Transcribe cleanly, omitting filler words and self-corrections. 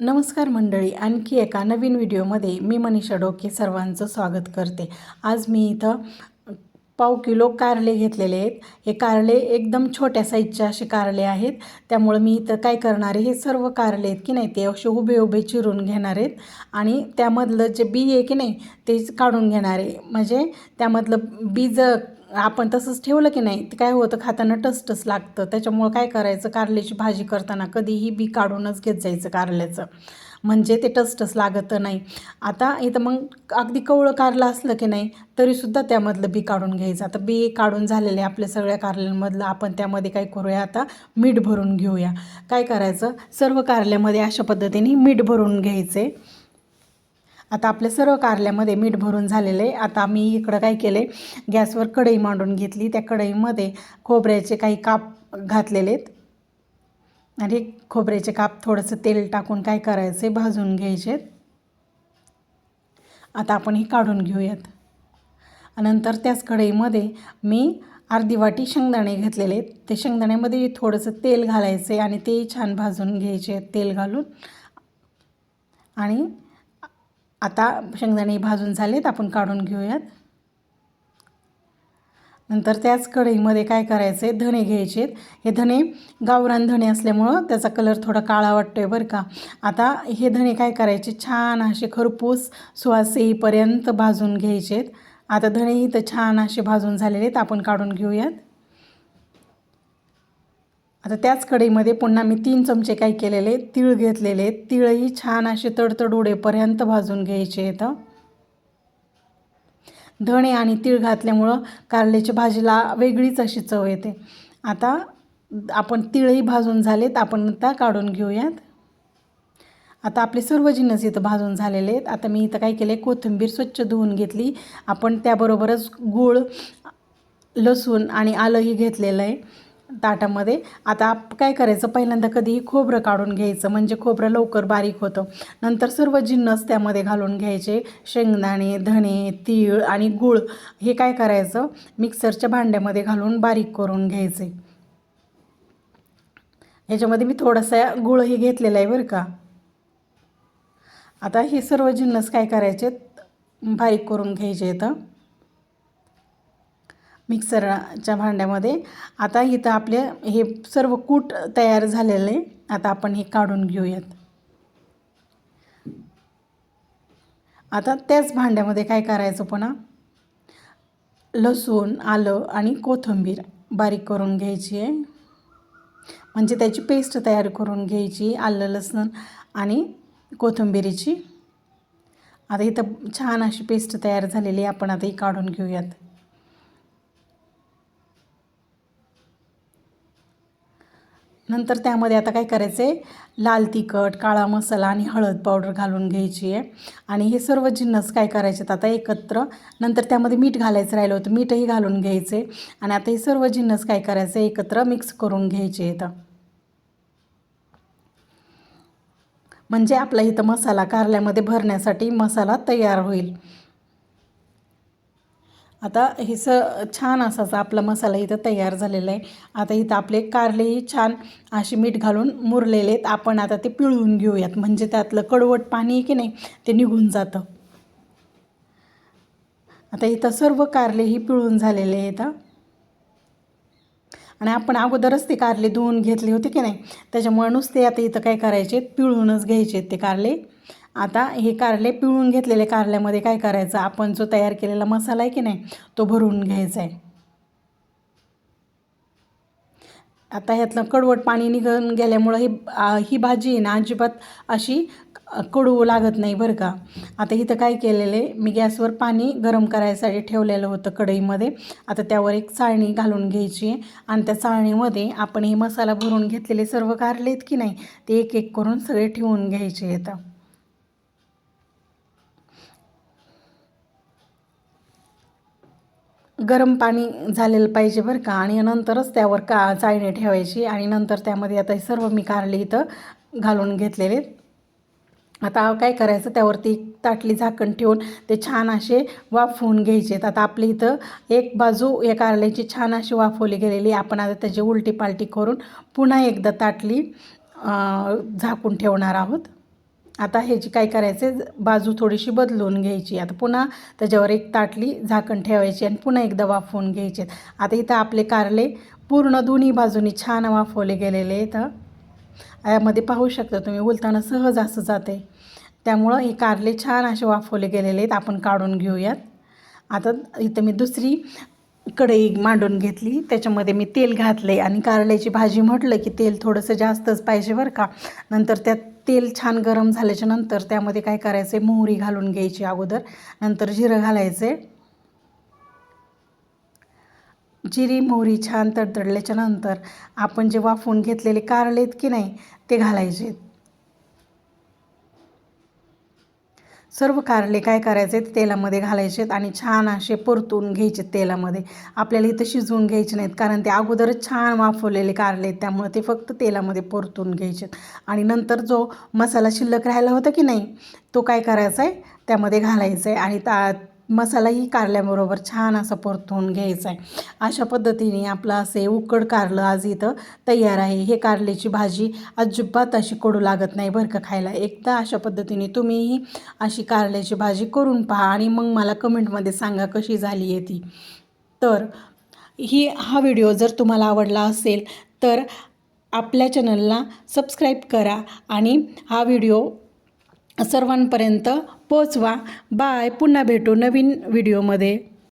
नमस्कार मंडळी, आणखी एका नवीन व्हिडिओमध्ये मी मनीषा डोके सर्वांचं स्वागत करते। आज मी इथं पाव किलो कारले घेतलेले आहेत। हे कारले एकदम छोट्या साईजचे असे कारले आहेत, त्यामुळे मी इथं काय करणार आहे, हे सर्व कारले आहेत की नाही ते असे उभे उभे चिरून घेणार आहेत आणि त्यामधलं जे बी आहे की नाही तेच काढून घेणार आहे। म्हणजे त्यामधलं बीज आपण तसंच ठेवलं की नाही ते काय होतं, खाताना टसटस लागतं। त्याच्यामुळे काय करायचं, कारल्याची भाजी करताना कधीही बी काढूनच घेत जायचं कारल्याचं, म्हणजे ते टसटस लागत नाही। आता इथं मग अगदी कवळं कारलं असलं की नाही तरीसुद्धा त्यामधलं बी काढून घ्यायचं। आता बी काढून झालेले आपल्या सगळ्या कारल्यांमधलं आपण त्यामध्ये काय करूया, आता मीठ भरून घेऊया। काय करायचं, सर्व कारल्यामध्ये अशा पद्धतीने मीठ भरून घ्यायचे। आता आपल्या सर्व कारल्यामध्ये मीठ भरून झालेले। आता मी इकडं काय केले, गॅसवर कढई मांडून घेतली। त्या कढईमध्ये खोबऱ्याचे काही काप घातलेले आहेत आणि खोबऱ्याचे काप थोडंसं तेल टाकून काय करायचे, भाजून घ्यायचे। आता आपण हे काढून घेऊयात। नंतर त्याच कढईमध्ये मी अर्धी वाटी शेंगदाणे घेतलेले आहेत। ते शेंगदाण्यामध्ये थोडंसं तेल घालायचे आणि ते छान भाजून घ्यायचे तेल घालून। आणि आता शेंगदाणे भाजून झालेत, आपण काढून घेऊयात। नंतर त्याच कढईमध्ये काय करायचे, धणे घ्यायचे। हे धणे गावरान धणे असल्यामुळं त्याचा कलर थोडा काळा वाटतोय बरं का। आता हे धणे काय करायचे, छान असे खरपूस सुवास येईपर्यंत भाजून घ्यायचे। आता धणे इथं छान असे भाजून झालेले आहेत, आपण काढून घेऊयात। आता त्याच कढईमध्ये पुन्हा मी 3 चमचे काय केलेले, तीळ घेतलेले आहेत। तीळही छान असे तडतड उडेपर्यंत भाजून घ्यायचे आहेत। धणे आणि तीळ घातल्यामुळं कारल्याच्या भाजीला वेगळीच अशी चव येते। आता आपण तीळही भाजून झालेत, आपण आता काढून घेऊयात। आता आपले सर्व जिन्नस इथं भाजून झालेले आहेत। आता मी इथं काय केले, कोथिंबीर स्वच्छ धुवून घेतली। आपण त्याबरोबरच गूळ, लसूण आणि आलंही घेतलेलं आहे ताटामध्ये। आता काय करायचं, पहिल्यांदा कधीही खोबरं काढून घ्यायचं, म्हणजे खोबरं लवकर बारीक होतं। नंतर सर्व जिन्नस त्यामध्ये घालून घ्यायचे, शेंगदाणे, धणे, तीळ आणि गूळ हे काय करायचं, मिक्सरच्या भांड्यामध्ये घालून बारीक करून घ्यायचे। ह्याच्यामध्ये मी थोडासा गूळही घेतलेला आहे बरं का। आता हे सर्व जिन्नस काय करायचे, बारीक करून घ्यायचे इथं मिक्सरच्या भांड्यामध्ये। आता इथं आपले हे सर्व कूट तयार झालेलं आहे। आता आपण हे काढून घेऊयात। आता त्याच भांड्यामध्ये काय करायचं, पुन्हा लसूण, आलं आणि कोथिंबीर बारीक करून घ्यायची आहे, म्हणजे त्याची पेस्ट तयार करून घ्यायची, आलं लसूण आणि कोथिंबीरीची। आता इथं छान अशी पेस्ट तयार झालेली आहे, आपण आता ही काढून घेऊयात। नंतर त्यामध्ये आता काय करायचं आहे, लाल तिखट, काळा मसाला आणि हळद पावडर घालून घ्यायची आहे। आणि हे सर्व जिन्नस काय करायचे आता एकत्र, नंतर त्यामध्ये मीठ घालायचं राहिलं होतं, मीठही घालून घ्यायचे। आणि आता हे सर्व जिन्नस काय करायचं, एकत्र मिक्स करून घ्यायचे आहेत, म्हणजे आपला इथं मसाला कारल्यामध्ये भरण्यासाठी मसाला तयार होईल। आता हे छान असाच आपला मसाला इथं तयार झालेला आहे। आता इथं आपले कारलेही छान असे मीठ घालून मुरलेले आहेत, आपण आता ते पिळून घेऊयात, म्हणजे त्यातलं कडवट पाणी आहे की नाही ते निघून जातं। आता इथं सर्व कारलेही पिळून झालेले आहेत आणि आपण अगोदरच ते कारले धुवून घेतले होते की नाही, त्याच्यामुळे नुसते आता इथं काय करायचे, पिळूनच घ्यायचे ते कारले। आता हे कारले पिळून घेतलेले कारल्यामध्ये काय करायचं, आपण जो तयार केलेला मसाला आहे की नाही तो भरून घ्यायचा आहे। आता ह्यातलं कडवट पाणी निघून गेल्यामुळं ही भाजी आहे ना अजिबात अशी कडू लागत नाही बरं का। आता इथं काय केलेले, मी गॅसवर पाणी गरम करायसाठी ठेवलेलं होतं कढईमध्ये। आता त्यावर एक चाळणी घालून घ्यायची आणि त्या चाळणीमध्ये आपण हे मसाला भरून घेतलेले सर्व कारले आहेत की नाही ते एक एक करून सगळे ठेवून घ्यायचे आहेत। गरम पाणी झालेलं पाहिजे बरं का, आणि नंतरच त्यावर चाळणी ठेवायची आणि नंतर त्यामध्ये आता हे सर्व मी कारले इथं घालून घेतलेले। आता काय करायचं, त्यावरती ताटली झाकण ठेवून ते छान असे वाफवून घ्यायचे। आता आपल्या इथं एक बाजू या कारल्याची छान अशी वाफवली गेलेली, आपण आता त्याची उलटी पालटी करून पुन्हा एकदा ताटली झाकून ठेवणार आहोत। आता ह्याची काय करायचे, बाजू थोडीशी बदलून घ्यायची. आता पुन्हा त्याच्यावर एक ताटली झाकण ठेवायची आणि पुन्हा एकदा वाफवून घ्यायचे. आता इथं आपले कारले पूर्ण दोन्ही बाजूनी छान वाफवले गेलेले आहेत. यामध्ये पाहू शकता तुम्ही, उलताना सहज असं जाते. त्यामुळं हे कारले छान असे वाफवले गेलेले आहेत. आपण काढून घेऊयात. आता इथं मी दुसरी कढई मांडून घेतली, त्याच्यामध्ये मी तेल घातले आणि कारल्याची भाजी म्हटलं की तेल थोडंसं जास्तच पाहिजे बरं का. नंतर त्यात तेल छान गरम झाल्याच्या नंतर त्यामध्ये काय करायचे, मोहरी घालून घ्यायची अगोदर, नंतर जिरं घालायचे. जिरी मोहरी छान तडतडल्याच्या नंतर आपण जे वाफवून घेतलेले कारले आहेत की नाही ते घालायचे. सर्व कारले काय करायचे, तेलामध्ये घालायचे आणि छान असे परतून घ्यायचे तेलामध्ये. आपल्याला इथं शिजवून घ्यायचे नाहीत, कारण ते अगोदरच छान वाफवलेले कारले आहेत, त्यामुळे ते फक्त तेलामध्ये परतून घ्यायचे. आणि नंतर जो मसाला शिल्लक राहिला होता की नाही तो काय करायचा आहे, त्यामध्ये घालायचा आहे आणि मसालाही कारल्याबरोबर छान असं परतून घ्यायचा आहे. अशा पद्धतीने आपलं असे उकड कारलं आज इथं तयार आहे. हे कारल्याची भाजी अजिबात अशी कडू लागत नाही बरं का खायला. एकदा अशा पद्धतीने तुम्हीही अशी कारल्याची भाजी करून पहा आणि मग मला कमेंटमध्ये सांगा कशी झाली आहे ती. तर हा व्हिडिओ जर तुम्हाला आवडला असेल तर आपल्या चॅनलला सबस्क्राईब करा आणि हा व्हिडिओ सर्वांपर्यंत पोचवा. बाय. पुन्हा भेटू नवीन व्हिडिओमध्ये.